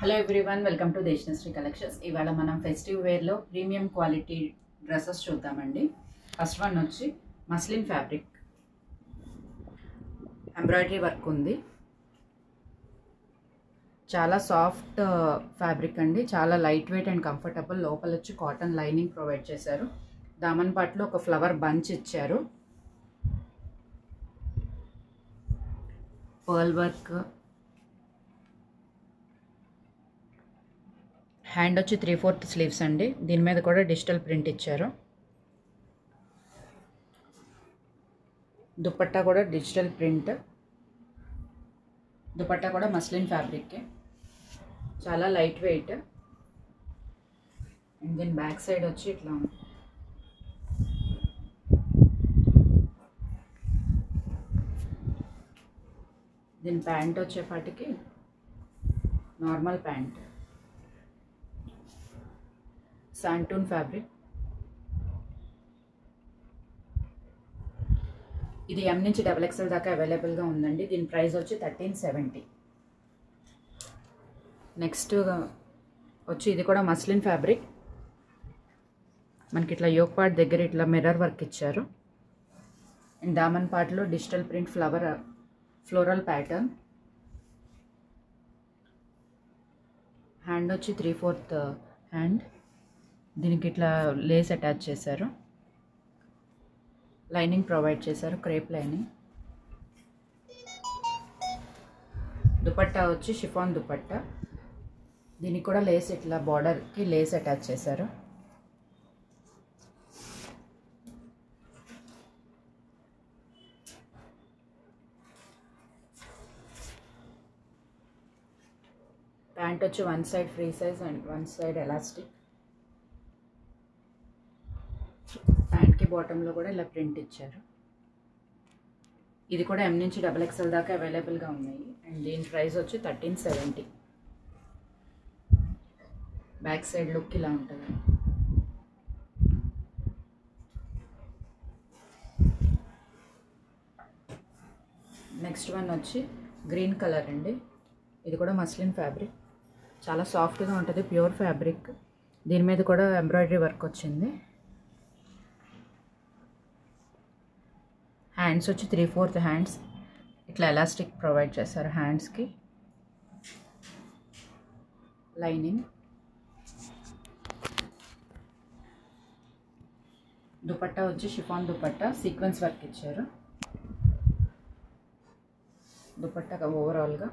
Hello everyone, welcome to Deshanashri collections. ఇవాళ మనం festive వేర్లో ప్రీమియం క్వాలిటీ డ్రెస్సెస్ చూద్దామండి. ఫస్ట్ వన్ వచ్చి మస్లిన్ ఫ్యాబ్రిక్, ఎంబ్రాయిడరీ వర్క్ ఉంది. చాలా సాఫ్ట్ ఫ్యాబ్రిక్ అండి, చాలా లైట్ వెయిట్ అండ్ కంఫర్టబుల్. లోపల వచ్చి కాటన్ లైనింగ్ ప్రొవైడ్ చేశారు. దామన్ పాట్లో ఒక ఫ్లవర్ బంచ్ ఇచ్చారు. పర్ల్ వర్క్, హ్యాండ్ వచ్చి 3/4 స్లీవ్స్ అండి. దీని మీద కూడా డిజిటల్ ప్రింట్ ఇచ్చారు. దుపట్టా కూడా డిజిటల్ ప్రింట్. దుపట్టా కూడా మస్లిన్ ఫ్యాబ్రిక్, చాలా లైట్ వెయిట్. అండ్ దీని బ్యాక్ సైడ్ వచ్చి ఇట్లా ఉంది. దీని ప్యాంట్ వచ్చేపాటికి నార్మల్ ప్యాంట్, శాంటూన్ ఫ్యాబ్రిక్. ఇది M నుంచి XXL దాకా అవైలబుల్గా ఉందండి. దీని ప్రైస్ వచ్చి 1370. నెక్స్ట్ వచ్చి ఇది కూడా మస్లిన్ ఫ్యాబ్రిక్. మనకి ఇట్లా యోక్ పార్ట్ దగ్గర ఇట్లా మిర్రర్ వర్క్ ఇచ్చారు. అండ్ దామన్ పార్ట్లో digital print floral pattern. Hand వచ్చి 3/4 హ్యాండ్. దీనికి ఇట్లా లేస్ అటాచ్ చేశారు. లైనింగ్ ప్రొవైడ్ చేశారు, క్రేప్ లైనింగ్. దుపట్టా వచ్చి షిఫాన్ దుపట్టా. దీనికి కూడా లేస్ ఇట్లా బార్డర్కి లేస్ అటాచ్ చేశారు. ప్యాంట్ వచ్చి one side free size and one side elastic. ప్యాంట్కి బాటంలో కూడా ఇలా ప్రింట్ ఇచ్చారు. ఇది కూడా M నుంచి XXL దాకా అవైలబుల్గా ఉన్నాయి. అండ్ దీని ప్రైస్ వచ్చి 1370. బ్యాక్ సైడ్ లుక్ ఇలా ఉంటుంది. నెక్స్ట్ వన్ వచ్చి గ్రీన్ కలర్ అండి. ఇది కూడా మస్లిన్ ఫ్యాబ్రిక్, చాలా సాఫ్ట్గా ఉంటుంది, ప్యూర్ ఫ్యాబ్రిక్. దీని మీద కూడా ఎంబ్రాయిడరీ వర్క్ వచ్చింది. హ్యాండ్స్ వచ్చి 3/4 హ్యాండ్స్. ఇట్లా ఎలాస్టిక్ ప్రొవైడ్ చేశారు హ్యాండ్స్కి. లైనింగ్. దుపట్టా వచ్చి షిఫాన్ దుపట్టా, సీక్వెన్స్ వర్క్ ఇచ్చారు. దుపట్టా ఓవరాల్గా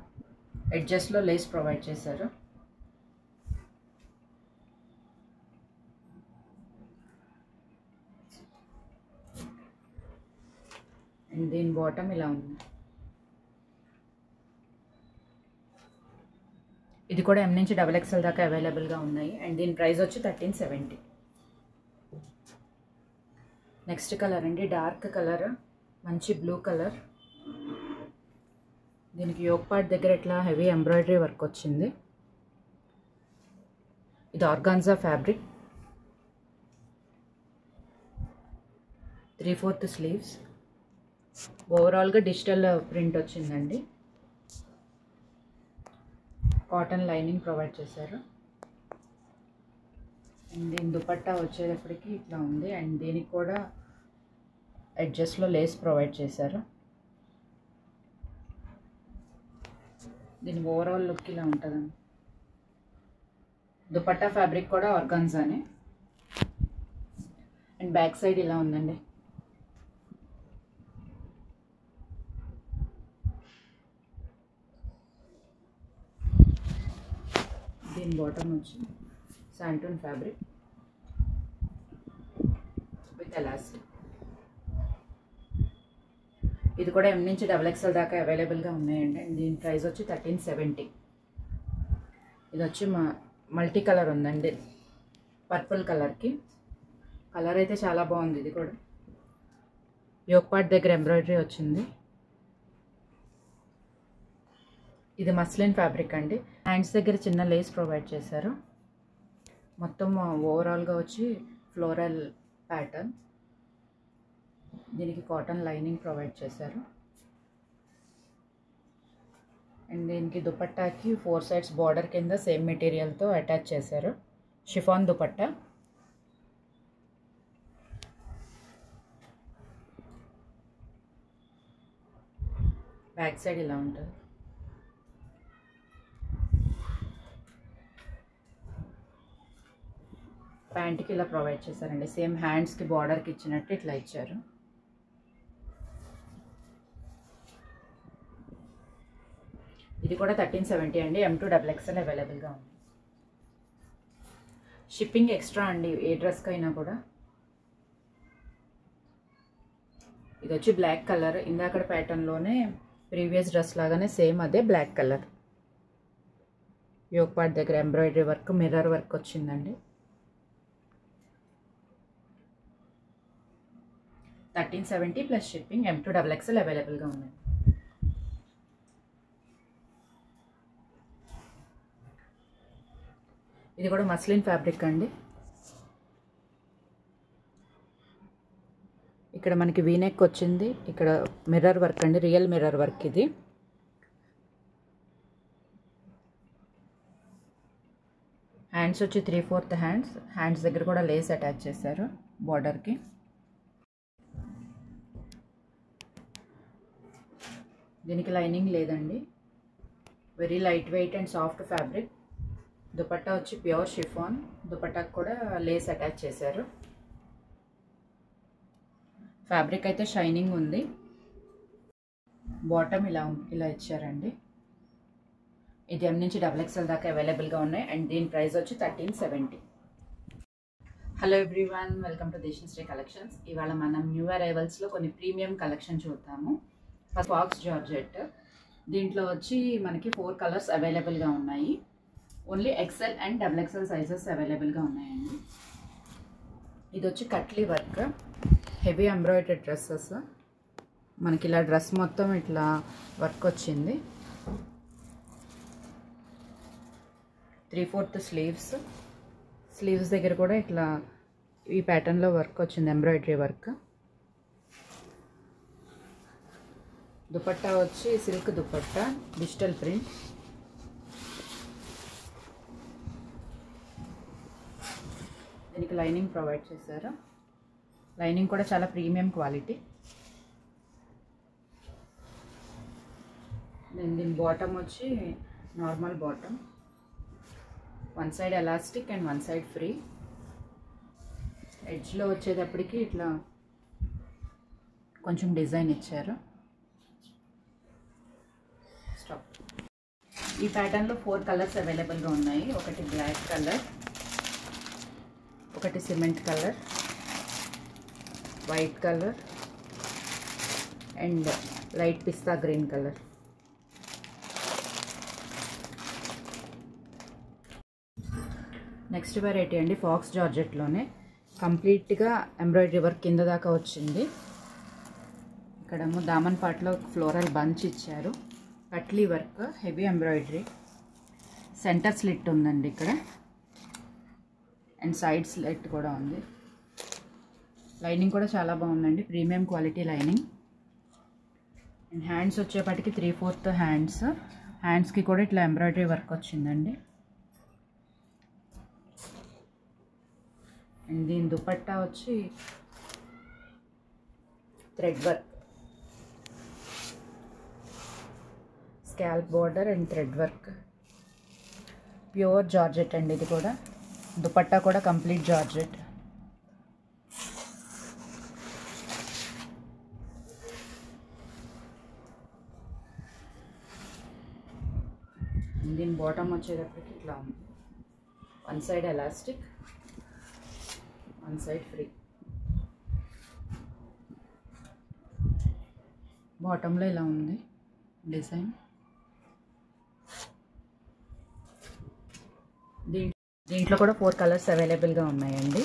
ఎడ్జెస్లో లేస్ ప్రొవైడ్ చేశారు. అండ్ దీని బాటమ్ ఇలా ఉంది. ఇది కూడా M నుంచి XXL దాకా అవైలబుల్గా ఉన్నాయి. అండ్ దీని ప్రైస్ వచ్చి 1370. నెక్స్ట్ కలర్ అండి, డార్క్ కలర్, మంచి బ్లూ కలర్. దీనికి యోక్ పార్ట్ దగ్గర ఇట్లా హెవీ ఎంబ్రాయిడరీ వర్క్ వచ్చింది. ఇది ఆర్గాన్జా ఫ్యాబ్రిక్, 3/4 స్లీవ్స్. ఓవరాల్గా డిజిటల్ ప్రింట్ వచ్చిందండి. కాటన్ లైనింగ్ ప్రొవైడ్ చేశారు. అండ్ దీని దుపట్టా వచ్చేటప్పటికి ఇట్లా ఉంది. అండ్ దీనికి కూడా ఎడ్జెస్లో లేస్ ప్రొవైడ్ చేశారు. దీని ఓవరాల్ లుక్ ఇలా ఉంటుందండి. దుపట్టా ఫ్యాబ్రిక్ కూడా ఆర్గాన్జానే. అండ్ బ్యాక్ సైడ్ ఇలా ఉందండి. దీని బాటమ్ వచ్చి శాంటూన్ ఫ్యాబ్రిక్ విత్ ఎలాస్టిక్. ఇది కూడా M నుంచి XXL దాకా అవైలబుల్గా ఉన్నాయండి. అండ్ దీని ప్రైస్ వచ్చి 1370. ఇది వచ్చి మల్టీ కలర్ ఉందండి, పర్పుల్ కలర్కి. కలర్ అయితే చాలా బాగుంది. ఇది కూడా యోక్ పార్ట్ దగ్గర ఎంబ్రాయిడరీ వచ్చింది. ఇది మస్లిన్ ఫ్యాబ్రిక్ అండి. హ్యాండ్స్ దగ్గర చిన్న లేస్ ప్రొవైడ్ చేశారు. మొత్తం ఓవరాల్గా వచ్చి ఫ్లోరల్ ప్యాటర్న్. దీనికి కాటన్ లైనింగ్ ప్రొవైడ్ చేశారు. అండ్ దీనికి దుపట్టాకి 4 సైడ్స్ బార్డర్ కింద సేమ్ మెటీరియల్తో అటాచ్ చేశారు. షిఫాన్ దుపట్టా. బ్యాక్ సైడ్ ఇలా ఉంటుంది. ప్యాంట్కి ఇలా ప్రొవైడ్ చేశారండి. సేమ్ హ్యాండ్స్కి బార్డర్కి ఇచ్చినట్టు ఇట్లా ఇచ్చారు. ఇది కూడా 1370 అండి. M2 XXL అవైలబుల్గా ఉంది. షిప్పింగ్ ఎక్స్ట్రా అండి ఏ డ్రెస్కి అయినా కూడా. ఇది వచ్చి బ్లాక్ కలర్. ఇందాక ప్యాటర్న్లోనే ప్రీవియస్ డ్రెస్ లాగానే సేమ్ అదే బ్లాక్ కలర్. యోక్ పార్ట్ దగ్గర ఎంబ్రాయిడరీ వర్క్, మిర్రర్ వర్క్ వచ్చిందండి. 1370 ప్లస్ షిప్పింగ్. M2 XXL అవైలబుల్గా ఉంది. ఇది కూడా మస్లిన్ ఫ్యాబ్రిక్ అండి. ఇక్కడ మనకి వీనెక్ వచ్చింది. ఇక్కడ మిర్రర్ వర్క్ అండి, రియల్ మిర్రర్ వర్క్ ఇది. హ్యాండ్స్ వచ్చి 3/4 హ్యాండ్స్. హ్యాండ్స్ దగ్గర కూడా లేస్ అటాచ్ చేశారు బార్డర్కి. దీనికి లైనింగ్ లేదండి. Very light weight and soft fabric. Dupatta వచ్చి ప్యూర్ షిఫాన్. దుపట్టాకు కూడా లేస్ అటాచ్ చేశారు. ఫ్యాబ్రిక్ అయితే షైనింగ్ ఉంది. బాటమ్ ఇలా ఇచ్చారండి. ఇది M నుంచి XXL దాకా అవైలబుల్గా ఉన్నాయి. అండ్ దీని ప్రైస్ వచ్చి 1370. Hello everyone, welcome to Desishree collections. ఇవాళ మనం న్యూ అరైవల్స్లో కొన్ని ప్రీమియం కలెక్షన్ చూద్దాము. Faux georgette. దీంట్లో వచ్చి మనకి 4 కలర్స్ అవైలబుల్గా ఉన్నాయి. Only XL and XXL sizes అవైలబుల్గా ఉన్నాయండి. ఇది వచ్చి కట్లీ వర్క్, హెవీ ఎంబ్రాయిడరీ డ్రెస్సెస్. మనకి ఇలా డ్రెస్ మొత్తం ఇట్లా వర్క్ వచ్చింది. 3/4 స్లీవ్స్ దగ్గర కూడా ఇట్లా ఈ ప్యాటర్న్లో వర్క్ వచ్చింది, ఎంబ్రాయిడరీ వర్క్. దుపట్టా వచ్చి సిల్క్ దుపట్టా, డిజిటల్ ప్రింట్. దీనికి లైనింగ్ ప్రొవైడ్ చేశారు. లైనింగ్ కూడా చాలా ప్రీమియం క్వాలిటీ. దీని బాటమ్ వచ్చి normal bottom. 1 side elastic and 1 side free. ఎడ్జ్లో వచ్చేటప్పటికి ఇట్లా కొంచెం డిజైన్ ఇచ్చారు. స్టాప్. ఈ ప్యాటర్న్లో 4 కలర్స్ అవైలబుల్గా ఉన్నాయి. ఒకటి బ్లాక్ కలర్, ఒకటి cement colour, white colour and light pista green colour. Next variety అండి, ఫాక్స్ జార్జెట్లోనే కంప్లీట్గా ఎంబ్రాయిడరీ వర్క్ కింద దాకా వచ్చింది. ఇక్కడేమో దామన్ పార్ట్లో ఫ్లోరల్ బంచ్ ఇచ్చారు. Katli work, heavy embroidery. Centre slit ఉందండి ఇక్కడ, అండ్ సైడ్ స్లిట్ కూడా ఉంది. లైనింగ్ కూడా చాలా బాగుందండి, premium quality lining. And hands వచ్చేపటికి 3/4 హ్యాండ్స్. హ్యాండ్స్కి కూడా ఇట్లా ఎంబ్రాయిడరీ వర్క్ వచ్చిందండి. అండ్ దీని దుపట్టా వచ్చి thread work, scalp border and thread work. Pure georgette అండి ఇది కూడా. దుపట్టా కూడా కంప్లీట్ జార్జెట్. దీని బాటమ్ వచ్చేటప్పటికి ఇట్లా ఉంది. 1 సైడ్ ఎలాస్టిక్, 1 సైడ్ ఫ్రీ. బాటంలో ఇలా ఉంది డిజైన్. దీంట్లో కూడా 4 కలర్స్ అవైలబుల్గా ఉన్నాయండి.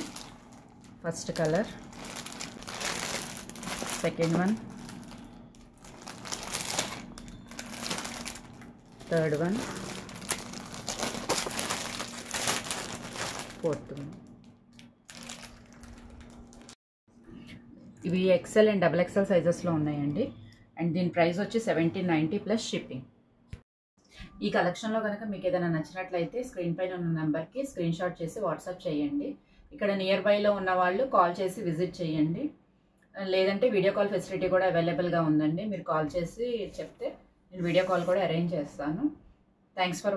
First colour, second one, third one, fourth one. ఇవి XL అండ్ XXL సైజెస్లో ఉన్నాయండి. అండ్ దీని ప్రైస్ వచ్చి 1790 ప్లస్ షిప్పింగ్. ఈ కలెక్షన్లో కనుక మీకు ఏదైనా నచ్చినట్లయితే స్క్రీన్ పైన ఉన్న నెంబర్కి స్క్రీన్ షాట్ చేసి వాట్సాప్ చేయండి. ఇక్కడ నియర్ బైలో ఉన్న వాళ్ళు కాల్ చేసి విజిట్ చేయండి. లేదంటే వీడియో కాల్ ఫెసిలిటీ కూడా అవైలబుల్గా ఉందండి. మీరు కాల్ చేసి చెప్తే నేను వీడియో కాల్ కూడా అరేంజ్ చేస్తాను. Thanks for